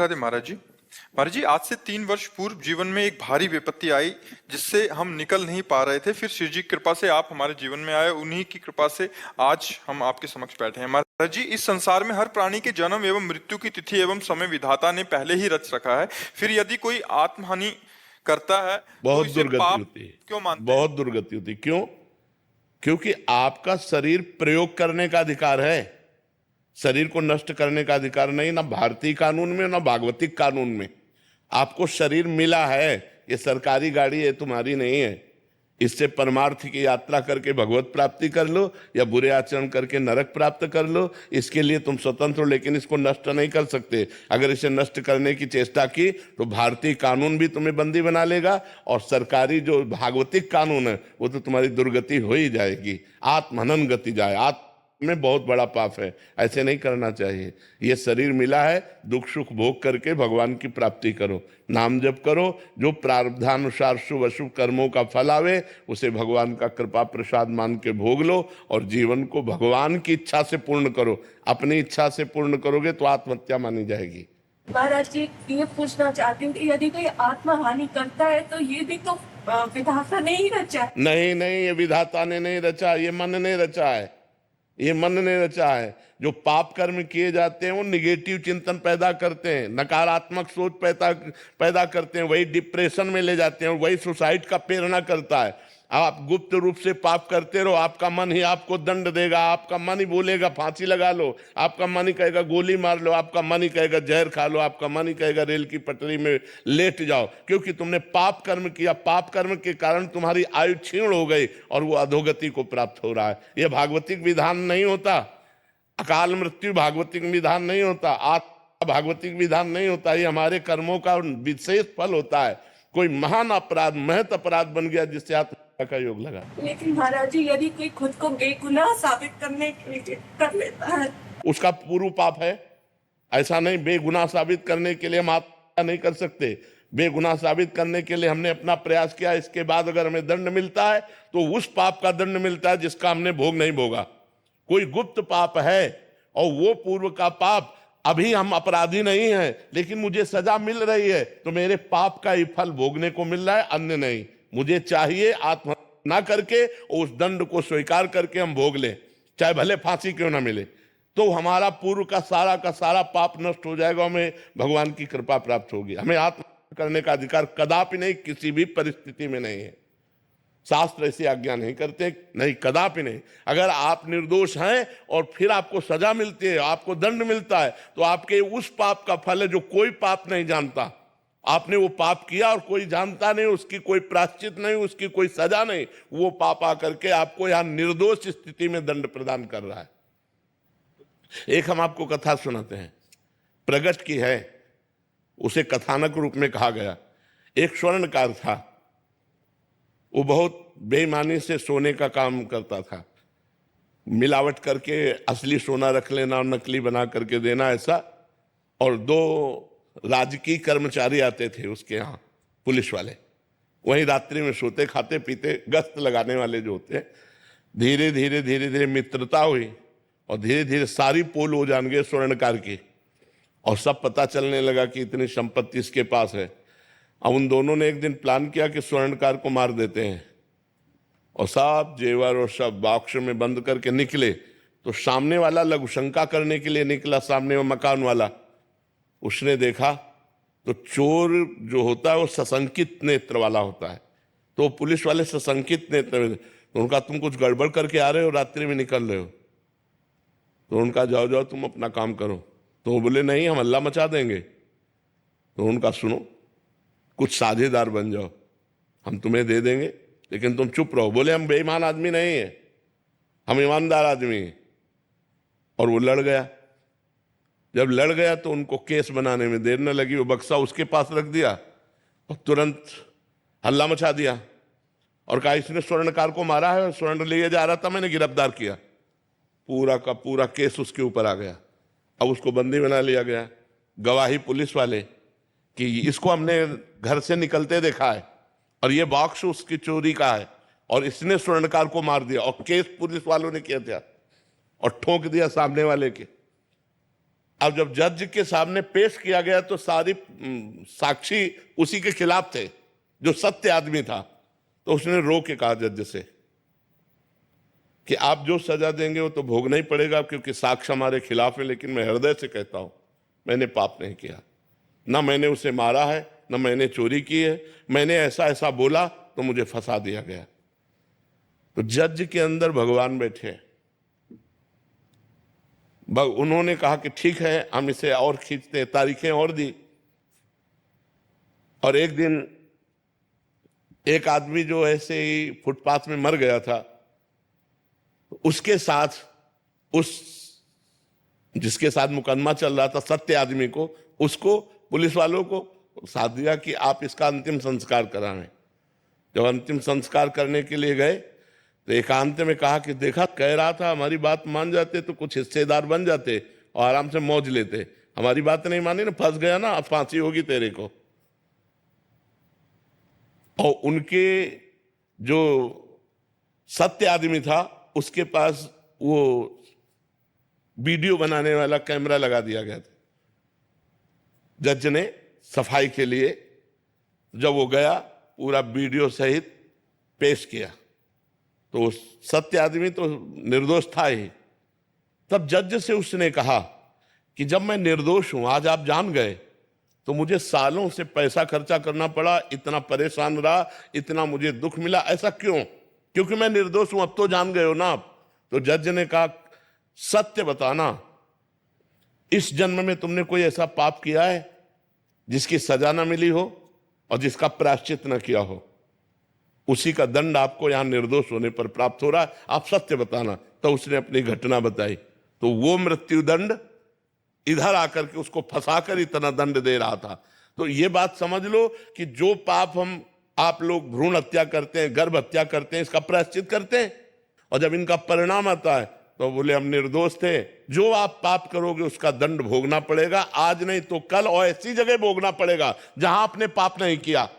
राधे महाराज जी, आज से 3 वर्ष पूर्व जीवन में एक भारी विपत्ति आई जिससे हम निकल नहीं पा रहे थे। फिर शिव जी की कृपा से आप हमारे जीवन में आए, उन्हीं की कृपा से आज हम आपके समक्ष बैठे हैं। महाराज जी, इस संसार में हर प्राणी के जन्म एवं मृत्यु की तिथि एवं समय विधाता ने पहले ही रच रखा है। फिर यदि कोई आत्महानि करता है तो बहुत इसे दुर्गति पाप होती है, क्यों मानते हैं? बहुत दुर्गति होती है। क्यों? क्योंकि आपका शरीर प्रयोग करने का अधिकार है, शरीर को नष्ट करने का अधिकार नहीं, ना भारतीय कानून में ना भागवतिक कानून में। आपको शरीर मिला है, ये सरकारी गाड़ी है, तुम्हारी नहीं है। इससे परमार्थ की यात्रा करके भगवत प्राप्ति कर लो या बुरे आचरण करके नरक प्राप्त कर लो, इसके लिए तुम स्वतंत्र हो, लेकिन इसको नष्ट नहीं कर सकते। अगर इसे नष्ट करने की चेष्टा की तो भारतीय कानून भी तुम्हें बंदी बना लेगा और सरकारी जो भागवतिक कानून है वो तो तुम्हारी दुर्गति हो ही जाएगी, आत्महनन गति जाए। आत्म में बहुत बड़ा पाप है, ऐसे नहीं करना चाहिए। ये शरीर मिला है, दुख सुख भोग करके भगवान की प्राप्ति करो, नाम जप करो, जो प्रारब्धानुसार शुभ अशुभ कर्मों का फल आवे उसे भगवान का कृपा प्रसाद मान के भोग लो और जीवन को भगवान की इच्छा से पूर्ण करो। अपनी इच्छा से पूर्ण करोगे तो आत्महत्या मानी जाएगी। महाराज जी, ये पूछना चाहती हूँ कि यदि कोई आत्मा हानि करता है तो ये भी तो विधाता ने ही रचा है। नहीं नहीं, ये विधाता ने नहीं रचा, ये मन ने रचा है, ये मन ने रचा है। जो पाप कर्म किए जाते हैं वो निगेटिव चिंतन पैदा करते हैं, नकारात्मक सोच पैदा करते हैं, वही डिप्रेशन में ले जाते हैं, वही सुसाइड का प्रेरणा करता है। आप गुप्त रूप से पाप करते रहो, आपका मन ही आपको दंड देगा, आपका मन ही बोलेगा फांसी लगा लो, आपका मन ही कहेगा गोली मार लो, आपका मन ही कहेगा जहर खा लो, आपका मन ही कहेगा रेल की पटरी में लेट जाओ, क्योंकि तुमने पाप कर्म किया। पाप कर्म के कारण तुम्हारी आयु क्षीण हो गई और वो अधोगति को प्राप्त हो रहा है। यह भागवतिक विधान नहीं होता, अकाल मृत्यु भागवतिक विधान नहीं होता, आत्मा भागवतिक विधान नहीं होता। ये हमारे कर्मों का विशेष फल होता है। कोई महान अपराध, महत अपराध बन गया जिससे आत्मा का योग लगा। लेकिन महाराज जी, यदि कोई खुद को बेगुनाह साबित करने के लिए कर लेता है, उसका पूर्व पाप है। ऐसा नहीं, बेगुनाह साबित करने के लिए हम आत्महत्या नहीं कर सकते। बेगुनाह साबित करने के लिए हमने अपना प्रयास किया, इसके बाद अगर हमें दंड मिलता है तो उस पाप का दंड मिलता है जिसका हमने भोग नहीं भोगा। कोई गुप्त पाप है और वो पूर्व का पाप, अभी हम अपराधी नहीं हैं लेकिन मुझे सजा मिल रही है तो मेरे पाप का ही फल भोगने को मिल रहा है, अन्य नहीं। मुझे चाहिए आत्महत्या ना करके उस दंड को स्वीकार करके हम भोग लें, चाहे भले फांसी क्यों ना मिले, तो हमारा पूर्व का सारा पाप नष्ट हो जाएगा, हमें भगवान की कृपा प्राप्त होगी। हमें आत्महत्या करने का अधिकार कदापि नहीं, किसी भी परिस्थिति में नहीं है। शास्त्र ऐसी आज्ञा नहीं करते, नहीं, कदापि नहीं। अगर आप निर्दोष हैं और फिर आपको सजा मिलती है, आपको दंड मिलता है, तो आपके उस पाप का फल है जो कोई पाप नहीं जानता। आपने वो पाप किया और कोई जानता नहीं, उसकी कोई प्रायश्चित नहीं, उसकी कोई सजा नहीं, वो पाप आकर के आपको यहां निर्दोष स्थिति में दंड प्रदान कर रहा है। एक हम आपको कथा सुनाते हैं, प्रगट की है, उसे कथानक रूप में कहा गया। एक स्वर्णकार था, वो बहुत बेईमानी से सोने का काम करता था, मिलावट करके असली सोना रख लेना और नकली बना करके देना, ऐसा। और 2 राजकीय कर्मचारी आते थे उसके यहाँ, पुलिस वाले, वहीं रात्रि में सोते खाते पीते, गश्त लगाने वाले जो होते हैं। धीरे धीरे मित्रता हुई और धीरे धीरे सारी पोल हो जान गए स्वर्णकार की, और सब पता चलने लगा कि इतनी संपत्ति इसके पास है। अब उन दोनों ने एक दिन प्लान किया कि स्वर्णकार को मार देते हैं, और सब जेवर और सब बॉक्स में बंद करके निकले। तो सामने वाला लघुशंका करने के लिए निकला, सामने वो मकान वाला, उसने देखा तो चोर जो होता है वो सशंकित नेत्र वाला होता है, तो पुलिस वाले सशंकित नेत्र, तो उनका तुम कुछ गड़बड़ करके आ रहे हो, रात्रि में निकल रहे हो। तो उनका जाओ तुम अपना काम करो। तो वो बोले नहीं, हम हल्ला मचा देंगे। तो उनका सुनो, कुछ साझेदार बन जाओ, हम तुम्हें दे देंगे लेकिन तुम चुप रहो। बोले हम बेईमान आदमी नहीं है, हम ईमानदार आदमी हैं। और वो लड़ गया। जब लड़ गया तो उनको केस बनाने में देर न लगी, वो बक्सा उसके पास रख दिया और तुरंत हल्ला मचा दिया और कहा इसने स्वर्णकार को मारा है, स्वर्ण लिए जा रहा था, मैंने गिरफ्तार किया। पूरा का पूरा केस उसके ऊपर आ गया। अब उसको बंदी बना लिया गया। गवाही पुलिस वाले कि इसको हमने घर से निकलते देखा है और ये बॉक्स उसकी चोरी का है और इसने स्वर्णकार को मार दिया, और केस पुलिस वालों ने किया था और ठोक दिया सामने वाले के। अब जब जज के सामने पेश किया गया तो सारी साक्षी उसी के खिलाफ थे, जो सत्य आदमी था। तो उसने रो के कहा जज से कि आप जो सजा देंगे वो तो भोगना ही पड़ेगा, क्योंकि साक्ष्य हमारे खिलाफ है। लेकिन मैं हृदय से कहता हूं, मैंने पाप नहीं किया, ना मैंने उसे मारा है, ना मैंने चोरी की है। मैंने ऐसा ऐसा बोला तो मुझे फंसा दिया गया। तो जज के अंदर भगवान बैठे हैं। उन्होंने कहा कि ठीक है, हम इसे और खींचते हैं, तारीखें और दी। और एक दिन एक आदमी जो ऐसे ही फुटपाथ में मर गया था, उसके साथ उस जिसके साथ मुकदमा चल रहा था, सत्य आदमी को, उसको पुलिस वालों को साथ दिया कि आप इसका अंतिम संस्कार कराएं। जब अंतिम संस्कार करने के लिए गए तो एकांत में कहा कि देखा, कह रहा था हमारी बात मान जाते तो कुछ हिस्सेदार बन जाते और आराम से मौज लेते। हमारी बात नहीं मानी ना, फंस गया ना, अब फांसी होगी तेरे को। और उनके जो सत्य आदमी था, उसके पास वो वीडियो बनाने वाला कैमरा लगा दिया गया था। जज ने सफाई के लिए जब वो गया, पूरा वीडियो सहित पेश किया, तो सत्य आदमी तो निर्दोष था ही। तब जज से उसने कहा कि जब मैं निर्दोष हूं, आज आप जान गए, तो मुझे सालों से पैसा खर्चा करना पड़ा, इतना परेशान रहा, इतना मुझे दुख मिला, ऐसा क्यों? क्योंकि मैं निर्दोष हूं। अब तो जान गए हो ना आप। तो जज ने कहा, सत्य बताना, इस जन्म में तुमने कोई ऐसा पाप किया है जिसकी सजा ना मिली हो और जिसका प्रायश्चित न किया हो? उसी का दंड आपको यहां निर्दोष होने पर प्राप्त हो रहा है, आप सत्य बताना। तो उसने अपनी घटना बताई। तो वो मृत्यु दंड इधर आकर के उसको फंसाकर इतना दंड दे रहा था। तो ये बात समझ लो कि जो पाप आप लोग भ्रूण हत्या करते हैं, गर्भ हत्या करते हैं, इसका प्रायश्चित करते हैं। और जब इनका परिणाम आता है तो बोले हम निर्दोष थे। जो आप पाप करोगे उसका दंड भोगना पड़ेगा, आज नहीं तो कल, और ऐसी जगह भोगना पड़ेगा जहां आपने पाप नहीं किया।